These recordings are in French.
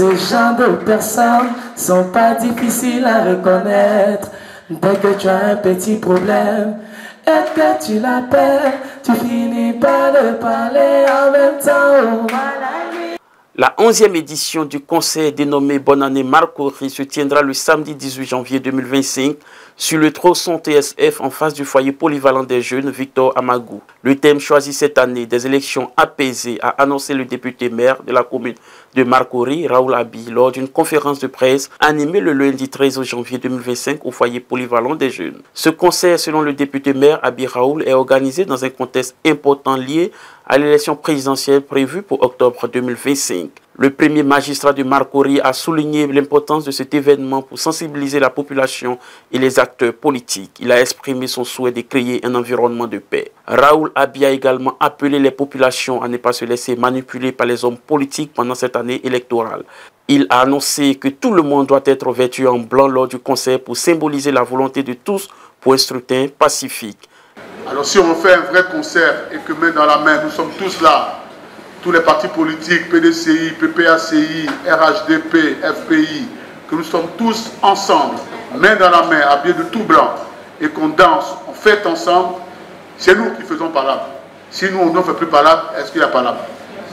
Ces gens de personnes sont pas difficiles à reconnaître. Dès que tu as un petit problème et que tu l'appelles, tu finis par le parler en même temps. La 11e édition du concert dénommé Bonne année Marcory se tiendra le samedi 18 janvier 2025 sur le tronçon TSF en face du foyer polyvalent des jeunes Victor Amagou. Le thème choisi cette année, des élections apaisées, a annoncé le député maire de la commune de Marcory, Raoul Abi, lors d'une conférence de presse animée le lundi 13 janvier 2025 au foyer polyvalent des jeunes. Ce concert, selon le député maire Abi Raoul, est organisé dans un contexte important lié à l'élection présidentielle prévue pour octobre 2025. Le premier magistrat de Marcory a souligné l'importance de cet événement pour sensibiliser la population et les acteurs politiques. Il a exprimé son souhait de créer un environnement de paix. Raoul Abi a également appelé les populations à ne pas se laisser manipuler par les hommes politiques pendant cette année électorale. Il a annoncé que tout le monde doit être vêtu en blanc lors du concert pour symboliser la volonté de tous pour un scrutin pacifique. Alors si on fait un vrai concert et que main dans la main, nous sommes tous là, tous les partis politiques, PDCI, PPACI, RHDP, FPI, que nous sommes tous ensemble, main dans la main, habillés de tout blanc, et qu'on danse, on fête ensemble, c'est nous qui faisons palabre. Si nous, on ne fait plus palabre, est-ce qu'il y a palabre?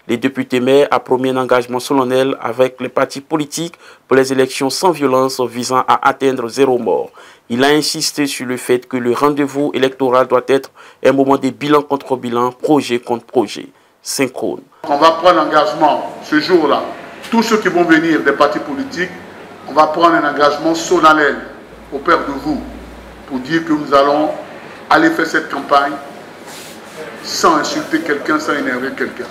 Les députés maires a promis un engagement solennel avec les partis politiques pour les élections sans violence visant à atteindre 0 mort. Il a insisté sur le fait que le rendez-vous électoral doit être un moment de bilan contre bilan, projet contre projet, synchrone. On va prendre l'engagement ce jour-là. Tous ceux qui vont venir des partis politiques, on va prendre un engagement solennel auprès de vous pour dire que nous allons aller faire cette campagne sans insulter quelqu'un, sans énerver quelqu'un.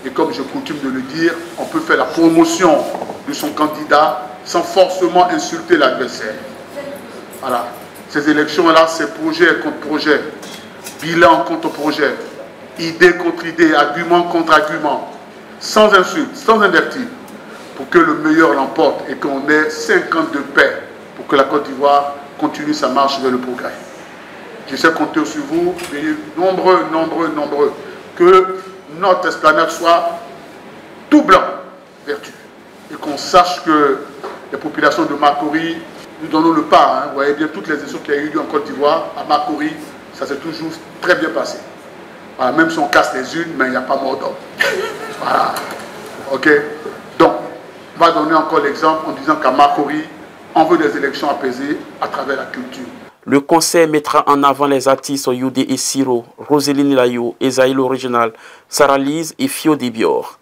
Et comme j'ai coutume de le dire, on peut faire la promotion de son candidat sans forcément insulter l'adversaire. Voilà. Ces élections-là, c'est projet contre projet, bilan contre projet, idée contre idée, argument contre argument, sans insulte, sans invective, pour que le meilleur l'emporte et qu'on ait 5 ans de paix pour que la Côte d'Ivoire continue sa marche vers le progrès. Je sais compter sur vous, nombreux, que notre esplanade soit tout blanc, vertu. Et qu'on sache que les populations de Marcory, nous donnons le pas. Hein. Vous voyez bien toutes les élections qu'il y a eu en Côte d'Ivoire, à Marcory, ça s'est toujours très bien passé. Voilà, même si on casse les unes, mais il n'y a pas mort d'homme. Voilà. Ok. Donc, on va donner encore l'exemple en disant qu'à Marcory, on veut des élections apaisées à travers la culture. Le concert mettra en avant les artistes Youdé et Siro, Roséline Layo, Esaïe l'original, Sarah Lise et Fio Dibior.